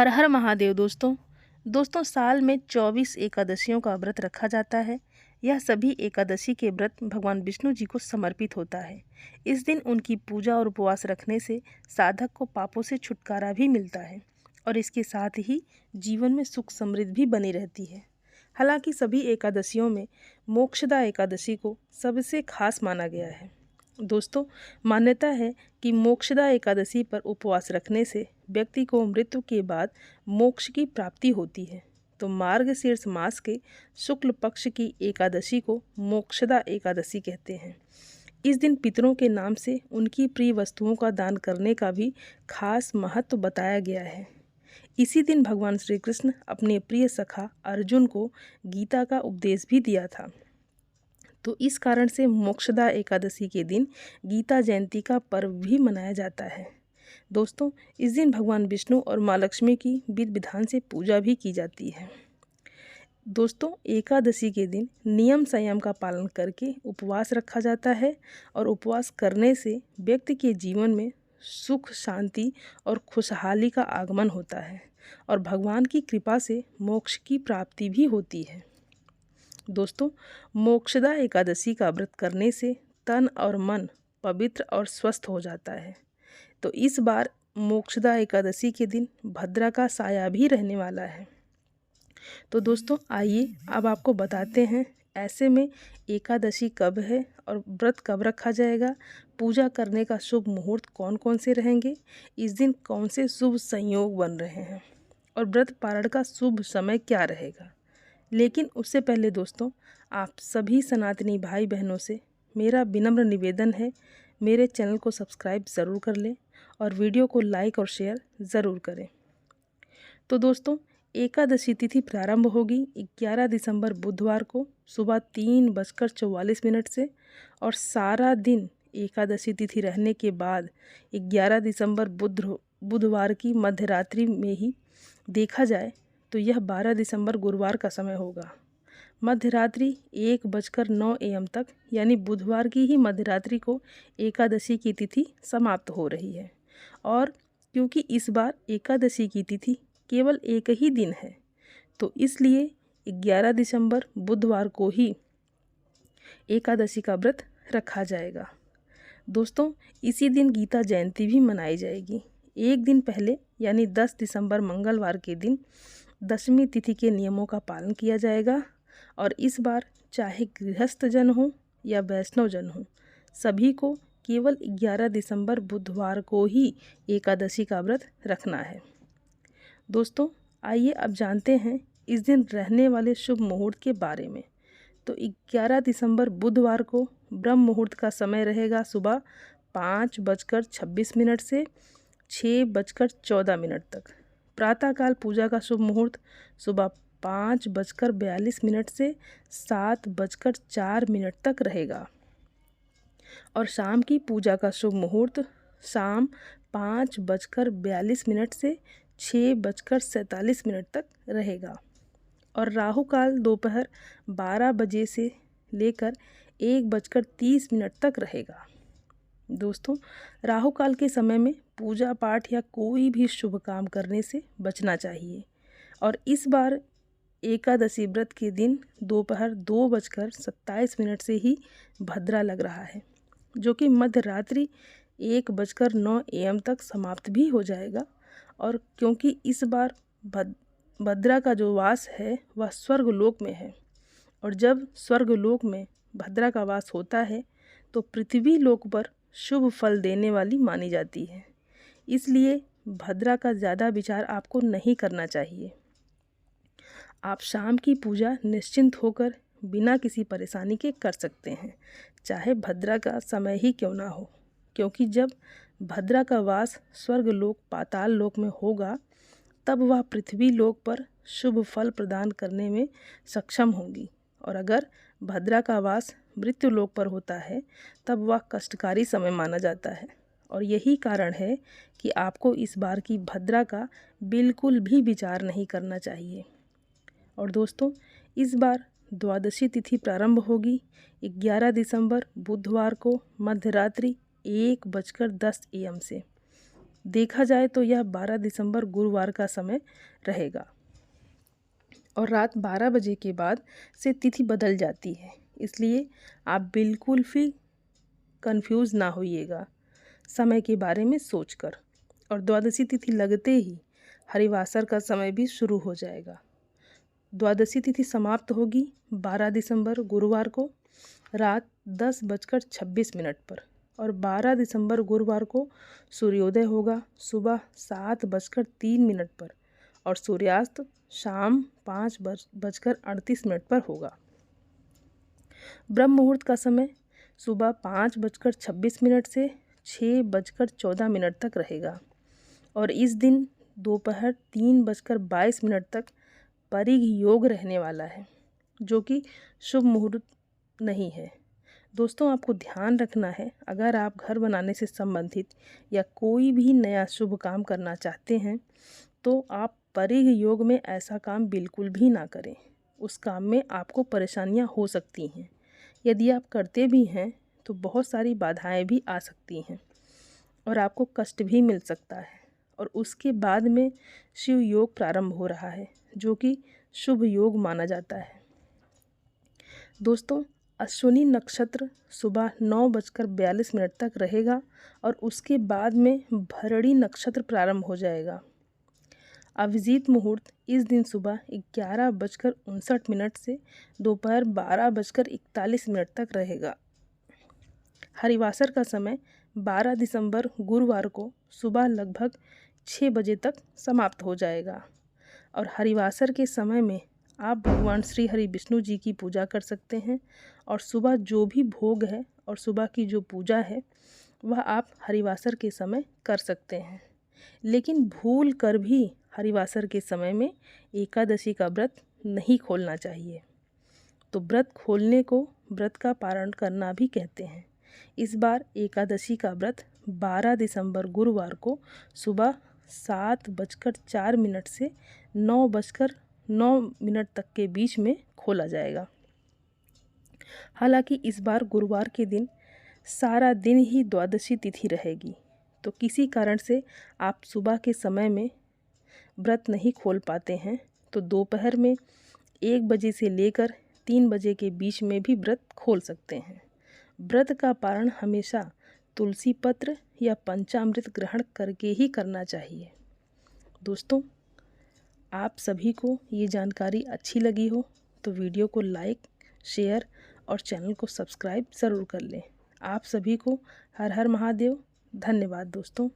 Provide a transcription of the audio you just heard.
हर हर महादेव दोस्तों। साल में 24 एकादशियों का व्रत रखा जाता है। यह सभी एकादशी के व्रत भगवान विष्णु जी को समर्पित होता है। इस दिन उनकी पूजा और उपवास रखने से साधक को पापों से छुटकारा भी मिलता है और इसके साथ ही जीवन में सुख समृद्धि भी बनी रहती है। हालांकि सभी एकादशियों में मोक्षदा एकादशी को सबसे खास माना गया है। दोस्तों, मान्यता है कि मोक्षदा एकादशी पर उपवास रखने से व्यक्ति को मृत्यु के बाद मोक्ष की प्राप्ति होती है। तो मार्गशीर्ष मास के शुक्ल पक्ष की एकादशी को मोक्षदा एकादशी कहते हैं। इस दिन पितरों के नाम से उनकी प्रिय वस्तुओं का दान करने का भी खास महत्व बताया गया है। इसी दिन भगवान श्री कृष्ण अपने प्रिय सखा अर्जुन को गीता का उपदेश भी दिया था। तो इस कारण से मोक्षदा एकादशी के दिन गीता जयंती का पर्व भी मनाया जाता है। दोस्तों, इस दिन भगवान विष्णु और माँ लक्ष्मी की विधि विधान से पूजा भी की जाती है। दोस्तों, एकादशी के दिन नियम संयम का पालन करके उपवास रखा जाता है और उपवास करने से व्यक्ति के जीवन में सुख, शांति और खुशहाली का आगमन होता है और भगवान की कृपा से मोक्ष की प्राप्ति भी होती है। दोस्तों, मोक्षदा एकादशी का व्रत करने से तन और मन पवित्र और स्वस्थ हो जाता है। तो इस बार मोक्षदा एकादशी के दिन भद्रा का साया भी रहने वाला है। तो दोस्तों, आइए अब आपको बताते हैं ऐसे में एकादशी कब है और व्रत कब रखा जाएगा, पूजा करने का शुभ मुहूर्त कौन कौन से रहेंगे, इस दिन कौन से शुभ संयोग बन रहे हैं और व्रत पारण का शुभ समय क्या रहेगा। लेकिन उससे पहले दोस्तों, आप सभी सनातनी भाई बहनों से मेरा विनम्र निवेदन है, मेरे चैनल को सब्सक्राइब ज़रूर कर लें और वीडियो को लाइक और शेयर ज़रूर करें। तो दोस्तों, एकादशी तिथि प्रारंभ होगी 11 दिसंबर बुधवार को सुबह 3:44 से और सारा दिन एकादशी तिथि रहने के बाद 11 दिसंबर बुधवार की मध्यरात्रि में ही देखा जाए तो यह 12 दिसंबर गुरुवार का समय होगा। मध्यरात्रि 1:09 AM तक, यानी बुधवार की ही मध्यरात्रि को एकादशी की तिथि समाप्त हो रही है। और क्योंकि इस बार एकादशी की तिथि केवल एक ही दिन है, तो इसलिए 11 दिसंबर बुधवार को ही एकादशी का व्रत रखा जाएगा। दोस्तों, इसी दिन गीता जयंती भी मनाई जाएगी। एक दिन पहले यानी 10 दिसंबर मंगलवार के दिन दशमी तिथि के नियमों का पालन किया जाएगा और इस बार चाहे गृहस्थ जन हो या वैष्णव जन हो, सभी को केवल 11 दिसंबर बुधवार को ही एकादशी का व्रत रखना है। दोस्तों, आइए अब जानते हैं इस दिन रहने वाले शुभ मुहूर्त के बारे में। तो 11 दिसंबर बुधवार को ब्रह्म मुहूर्त का समय रहेगा सुबह 5:26 से 6:14 तक। प्रातःकाल पूजा का शुभ मुहूर्त सुबह 5:42 से 7:04 तक रहेगा और शाम की पूजा का शुभ मुहूर्त शाम 5:42 से 6:47 तक रहेगा और राहु काल दोपहर 12 बजे से लेकर 1:30 तक रहेगा। दोस्तों, राहु काल के समय में पूजा पाठ या कोई भी शुभ काम करने से बचना चाहिए और इस बार एकादशी व्रत के दिन दोपहर 2:27 से ही भद्रा लग रहा है, जो कि मध्यरात्रि 1:09 AM तक समाप्त भी हो जाएगा। और क्योंकि इस बार भद्रा का जो वास है वह स्वर्गलोक में है और जब स्वर्गलोक में भद्रा का वास होता है तो पृथ्वी लोक पर शुभ फल देने वाली मानी जाती है। इसलिए भद्रा का ज़्यादा विचार आपको नहीं करना चाहिए। आप शाम की पूजा निश्चिंत होकर बिना किसी परेशानी के कर सकते हैं, चाहे भद्रा का समय ही क्यों ना हो, क्योंकि जब भद्रा का वास स्वर्गलोक पाताल लोक में होगा तब वह पृथ्वी लोक पर शुभ फल प्रदान करने में सक्षम होंगी और अगर भद्रा का वास मृत्यु लोक पर होता है तब वह कष्टकारी समय माना जाता है और यही कारण है कि आपको इस बार की भद्रा का बिल्कुल भी विचार नहीं करना चाहिए। और दोस्तों, इस बार द्वादशी तिथि प्रारंभ होगी 11 दिसंबर बुधवार को मध्यरात्रि 1:10 AM से देखा जाए तो यह 12 दिसंबर गुरुवार का समय रहेगा और रात 12 बजे के बाद से तिथि बदल जाती है, इसलिए आप बिल्कुल भी कंफ्यूज ना होइएगा समय के बारे में सोचकर। और द्वादशी तिथि लगते ही हरिवासर का समय भी शुरू हो जाएगा। द्वादशी तिथि समाप्त होगी 12 दिसंबर गुरुवार को रात 10:26 पर और 12 दिसंबर गुरुवार को सूर्योदय होगा सुबह 7:03 पर और सूर्यास्त शाम 5:38 पर होगा। ब्रह्म मुहूर्त का समय सुबह 5:26 से 6:14 तक रहेगा और इस दिन दोपहर 3:22 तक परिघ योग रहने वाला है, जो कि शुभ मुहूर्त नहीं है। दोस्तों, आपको ध्यान रखना है, अगर आप घर बनाने से संबंधित या कोई भी नया शुभ काम करना चाहते हैं तो आप परिघ योग में ऐसा काम बिल्कुल भी ना करें। उस काम में आपको परेशानियां हो सकती हैं। यदि आप करते भी हैं तो बहुत सारी बाधाएं भी आ सकती हैं और आपको कष्ट भी मिल सकता है। और उसके बाद में शिव योग प्रारंभ हो रहा है, जो कि शुभ योग माना जाता है। दोस्तों, अश्विनी नक्षत्र सुबह 9:42 तक रहेगा और उसके बाद में भरणी नक्षत्र प्रारंभ हो जाएगा। अभिजीत मुहूर्त इस दिन सुबह 11:59 से दोपहर 12:41 तक रहेगा। हरिवासर का समय 12 दिसंबर गुरुवार को सुबह लगभग 6 बजे तक समाप्त हो जाएगा और हरिवासर के समय में आप भगवान श्री हरि विष्णु जी की पूजा कर सकते हैं और सुबह जो भी भोग है और सुबह की जो पूजा है वह आप हरिवासर के समय कर सकते हैं। लेकिन भूल कर भी हरिवासर के समय में एकादशी का व्रत नहीं खोलना चाहिए। तो व्रत खोलने को व्रत का पारण करना भी कहते हैं। इस बार एकादशी का व्रत 12 दिसंबर गुरुवार को सुबह 7:04 से 9:09 तक के बीच में खोला जाएगा। हालांकि इस बार गुरुवार के दिन सारा दिन ही द्वादशी तिथि रहेगी, तो किसी कारण से आप सुबह के समय में व्रत नहीं खोल पाते हैं तो दोपहर में 1 बजे से लेकर 3 बजे के बीच में भी व्रत खोल सकते हैं। व्रत का पारण हमेशा तुलसी पत्र या पंचामृत ग्रहण करके ही करना चाहिए। दोस्तों, आप सभी को ये जानकारी अच्छी लगी हो तो वीडियो को लाइक, शेयर और चैनल को सब्सक्राइब ज़रूर कर लें। आप सभी को हर हर महादेव। धन्यवाद दोस्तों।